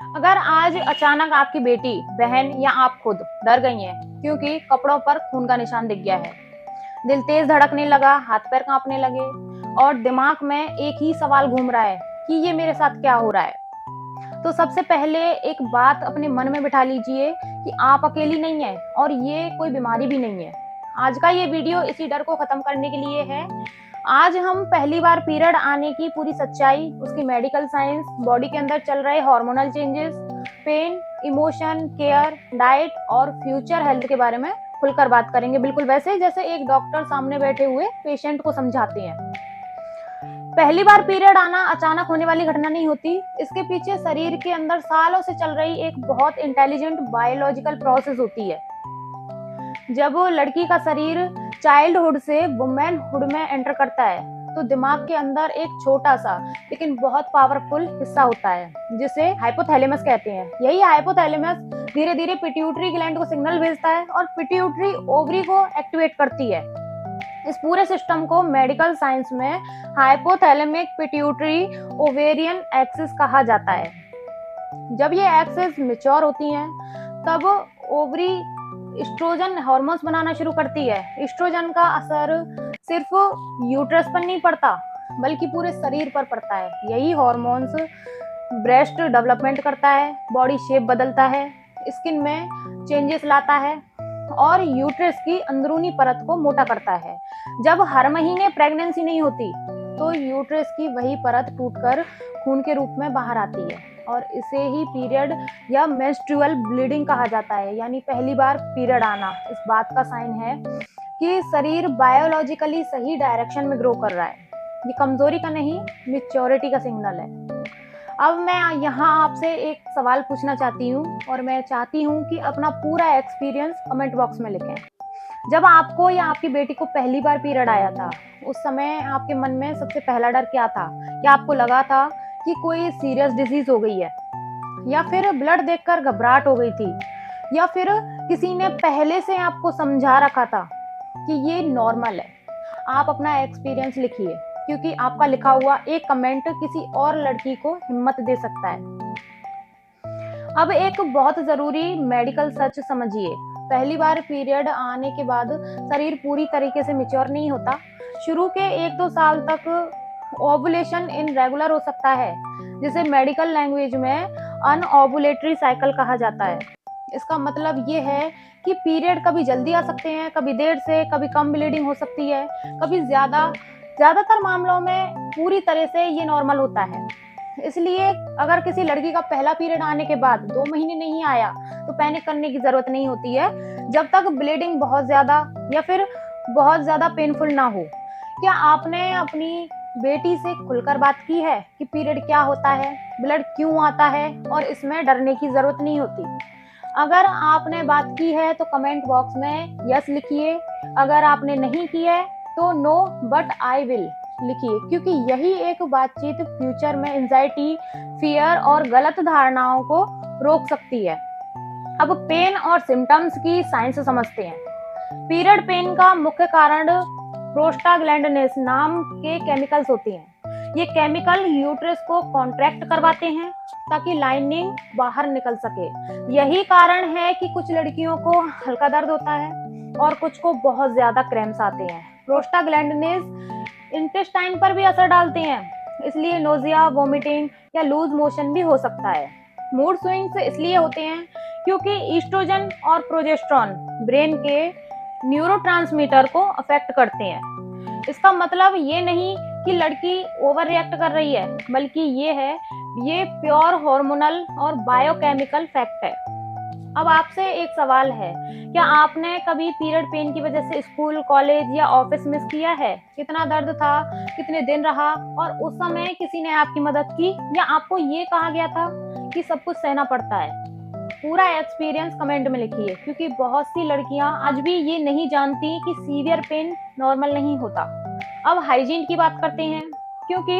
अगर आज अचानक आपकी बेटी, बहन या आप खुद डर गई हैं क्योंकि कपड़ों पर खून का निशान दिख गया है, दिल तेज धड़कने लगा, हाथ पैर कांपने लगे और दिमाग में एक ही सवाल घूम रहा है कि ये मेरे साथ क्या हो रहा है, तो सबसे पहले एक बात अपने मन में बिठा लीजिए कि आप अकेली नहीं हैं और ये कोई बीमारी भी नहीं है। आज का ये वीडियो इसी डर को खत्म करने के लिए है। आज हम पहली बार पीरियड आने की पूरी सच्चाई, उसकी मेडिकल साइंस, बॉडी के अंदर चल रहे hormonal changes, pain, emotion, care, diet और फ्यूचर हेल्थ के बारे में खुलकर बात करेंगे, बिल्कुल वैसे जैसे एक डॉक्टर सामने बैठे हुए पेशेंट को समझाते हैं। पहली बार पीरियड आना अचानक होने वाली घटना नहीं होती। इसके पीछे शरीर के अंदर सालों से चल रही एक बहुत इंटेलिजेंट बायोलॉजिकल प्रोसेस होती है। जब वो लड़की का शरीर चाइल्डहुड से वुमेनहुड में एंटर करता है तो दिमाग के अंदर एक छोटा सा लेकिन बहुत पावरफुल हिस्सा होता है जिसे हाइपोथैलेमस कहते हैं। यही हाइपोथैलेमस धीरे धीरे पिट्यूटरी ग्लैंड को सिग्नल भेजता है और पिट्यूटरी ओवरी को एक्टिवेट करती है। इस पूरे सिस्टम को मेडिकल साइंस में हाइपोथैलेमिक पिट्यूटरी ओवेरियन एक्सिस कहा जाता है। जब ये एक्सिस मैच्योर होती हैं तब ओवरी एस्ट्रोजन हार्मोन्स बनाना शुरू करती है। एस्ट्रोजन का असर सिर्फ यूट्रस पर नहीं पड़ता बल्कि पूरे शरीर पर पड़ता है। यही हार्मोन्स ब्रेस्ट डेवलपमेंट करता है, बॉडी शेप बदलता है, स्किन में चेंजेस लाता है और यूट्रस की अंदरूनी परत को मोटा करता है। जब हर महीने प्रेगनेंसी नहीं होती तो यूट्रस की वही परत टूटकर खून के रूप में बाहर आती है और इसे ही पीरियड या मेंस्ट्रुअल ब्लीडिंग कहा जाता है, यानी पहली बार पीरियड आना। इस बात का साइन है कि शरीर बायोलॉजिकली सही डायरेक्शन में ग्रो कर रहा है। ये कमजोरी का नहीं, मैच्योरिटी का सिग्नल है। अब मैं यहाँ आपसे एक सवाल पूछना चाहती हूँ और मैं चाहती हूँ कि अपना पूरा एक्सपीरियंस कमेंट बॉक्स में लिखें। जब आपको या आपकी बेटी को पहली बार पीरियड आया था उस समय आपके मन में सबसे पहला डर क्या था? क्या आपको लगा था कि कोई सीरियस डिजीज हो गई है, या फिर ब्लड देखकर घबराहट हो गई थी, या फिर किसी ने पहले से आपको समझा रखा था कि ये नॉर्मल है? आप अपना एक्सपीरियंस लिखिए क्योंकि आपका लिखा हुआ एक कमेंट किसी और लड़की को हिम्मत दे सकता है। अब एक बहुत जरूरी मेडिकल सच समझिए। पहली बार पीरियड आने के बाद शरीर पूरी तरीके से मैच्योर नहीं होता। शुरू के 1-2 साल तक ओवुलेशन इनरेगुलर हो सकता है, जिसे मेडिकल लैंग्वेज में अनओवुलेटरी साइकिल कहा जाता है। इसका मतलब ये है कि पीरियड कभी जल्दी आ सकते हैं, कभी देर से, कभी कम ब्लीडिंग हो सकती है, कभी ज्यादातर मामलों में पूरी तरह से ये नॉर्मल होता है। इसलिए अगर किसी लड़की का पहला पीरियड आने के बाद 2 महीने नहीं आया तो पैनिक करने की जरूरत नहीं होती है, जब तक ब्लीडिंग बहुत ज्यादा या फिर बहुत ज्यादा पेनफुल ना हो। क्या आपने अपनी बेटी से खुलकर बात की है कि पीरियड क्या होता है, ब्लड क्यों आता है और इसमें डरने की जरूरत नहीं होती? अगर आपने बात की है तो कमेंट बॉक्स में यस लिखिए। अगर आपने नहीं की है तो नो बट आई विल लिखिए, क्योंकि यही एक बातचीत फ्यूचर में एंजाइटी, फियर और गलत धारणाओं को रोक सकती है। अब पेन और सिम्टम्स की साइंस समझते हैं। पीरियड पेन का मुख्य कारण प्रोस्टाग्लैंडिन्स नाम के केमिकल्स होते हैं। ये केमिकल यूट्रस को कॉन्ट्रैक्ट करवाते हैं ताकि लाइनिंग बाहर निकल सके। यही कारण है कि कुछ लड़कियों को हल्का दर्द होता है और कुछ को बहुत ज्यादा क्रैम्प्स आते हैं। प्रोस्टाग्लैंडिन्स इंटेस्टाइन पर भी असर डालते हैं, इसलिए नोजिया, वोमिटिंग या लूज मोशन भी हो सकता है। मूड स्विंग्स इसलिए होते हैं क्योंकि ईस्ट्रोजन और प्रोजेस्टेरॉन ब्रेन के न्यूरोट्रांसमीटर को अफेक्ट करते हैं। इसका मतलब ये नहीं कि लड़की ओवर रिएक्ट कर रही है, बल्कि ये प्योर हार्मोनल और बायोकेमिकल फैक्ट है। अब आपसे एक सवाल है, क्या आपने कभी पीरियड पेन की वजह से स्कूल, कॉलेज या ऑफिस मिस किया है? कितना दर्द था, कितने दिन रहा और उस समय किसी ने आपकी मदद की या आपको ये कहा गया था कि सब कुछ सहना पड़ता है? पूरा एक्सपीरियंस कमेंट में लिखिए, क्योंकि बहुत सी लड़कियां आज भी ये नहीं जानती कि सीवियर पेन नॉर्मल नहीं होता। अब हाइजीन की बात करते हैं, क्योंकि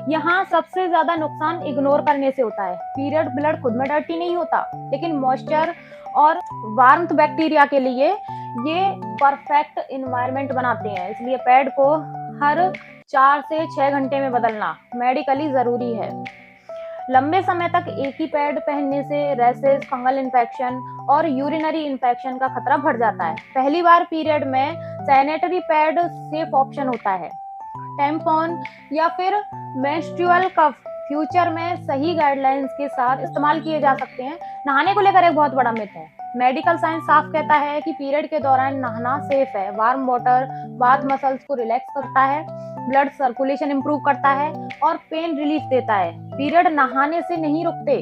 यहाँ सबसे ज्यादा नुकसान इग्नोर करने से होता है। पीरियड ब्लड खुद में डर्टी नहीं होता, लेकिन मॉइस्चर और वार्मथ बैक्टीरिया के लिए ये परफेक्ट इन्वायरमेंट बनाते हैं। इसलिए पैड को हर 4 से 6 घंटे में बदलना मेडिकली जरूरी है। लंबे समय तक एक ही पैड पहनने से रैशेस, फंगल इन्फेक्शन और यूरिनरी इन्फेक्शन का खतरा बढ़ जाता है। पहली बार पीरियड में सैनिटरी पैड सेफ ऑप्शन होता है। टैम्पॉन या फिर मेंस्ट्रुअल कप फ्यूचर में सही गाइडलाइंस के साथ इस्तेमाल किए जा सकते हैं। नहाने को लेकर एक बहुत बड़ा मिथ है। मेडिकल साइंस साफ कहता है कि पीरियड के दौरान नहाना सेफ है। वार्म वाटर बाथ मसल्स को रिलैक्स करता है, ब्लड सर्कुलेशन इंप्रूव करता है और पेन रिलीफ देता है। पीरियड नहाने से नहीं रुकते।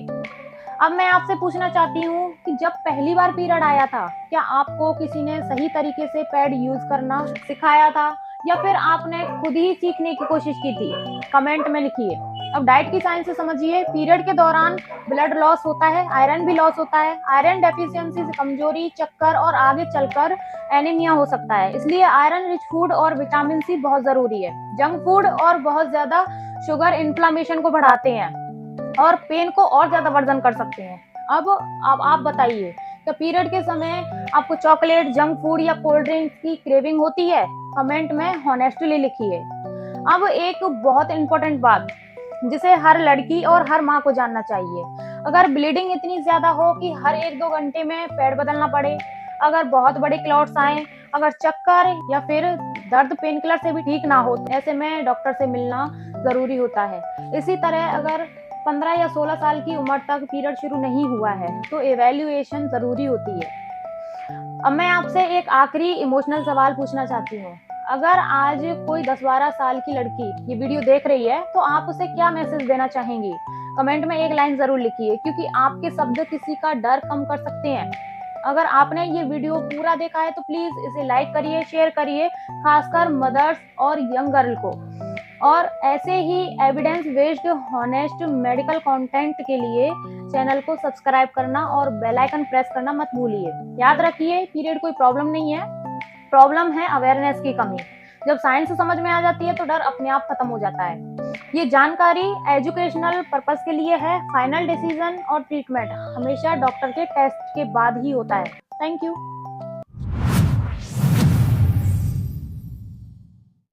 अब मैं आपसे पूछना चाहती हूँ कि जब पहली बार पीरियड आया था, क्या आपको किसी ने सही तरीके से पैड यूज करना सिखाया था या फिर आपने खुद ही सीखने की कोशिश की थी? कमेंट में लिखिए। अब डाइट की साइंस से समझिए। पीरियड के दौरान ब्लड लॉस होता है, आयरन भी लॉस होता है। आयरन डेफिशिएंसी से कमजोरी, चक्कर और आगे चलकर एनीमिया हो सकता है। इसलिए आयरन रिच फूड और विटामिन सी बहुत जरूरी है। जंक फूड और बहुत ज्यादा शुगर इन्फ्लामेशन को बढ़ाते हैं और पेन को और ज्यादा वर्जन कर सकते हैं। अब आप बताइए, क्या पीरियड के समय आपको चॉकलेट, जंक फूड या कोल्ड ड्रिंक की क्रेविंग होती है? कमेंट में हॉनेस्टली लिखिए। अब एक बहुत इंपॉर्टेंट बात जिसे हर लड़की और हर माँ को जानना चाहिए। अगर ब्लीडिंग इतनी ज्यादा हो कि हर 1-2 घंटे में पैड बदलना पड़े, अगर बहुत बड़े क्लॉट्स आए, अगर चक्कर या फिर दर्द पेन किलर से भी ठीक ना हो, तो ऐसे में डॉक्टर से मिलना जरूरी होता है। इसी तरह अगर 15 या 16 साल की उम्र तक पीरियड शुरू नहीं हुआ है तो एवेल्युएशन जरूरी होती है। अब मैं आपसे एक आखिरी इमोशनल सवाल पूछना चाहती हूँ। अगर आज कोई 10-12 साल की लड़की ये वीडियो देख रही है तो आप उसे क्या मैसेज देना चाहेंगी? कमेंट में एक लाइन जरूर लिखिए, क्योंकि आपके शब्द किसी का डर कम कर सकते हैं। अगर आपने ये वीडियो पूरा देखा है तो प्लीज इसे लाइक करिए, शेयर करिए, खासकर मदर्स और यंग गर्ल को। और ऐसे ही evidence based honest medical content के लिए चैनल को सब्सक्राइब करना और बेल आइकन प्रेस करना मत भूलिए। याद रखिए, पीरियड कोई प्रॉब्लम नहीं है, प्रॉब्लम है अवेयरनेस की कमी। जब साइंस समझ में आ जाती है तो डर अपने आप खत्म हो जाता है। ये जानकारी एजुकेशनल पर्पस के लिए है। फाइनल डिसीजन और ट्रीटमेंट हमेशा डॉक्टर के टेस्ट के बाद ही होता है। Thank you.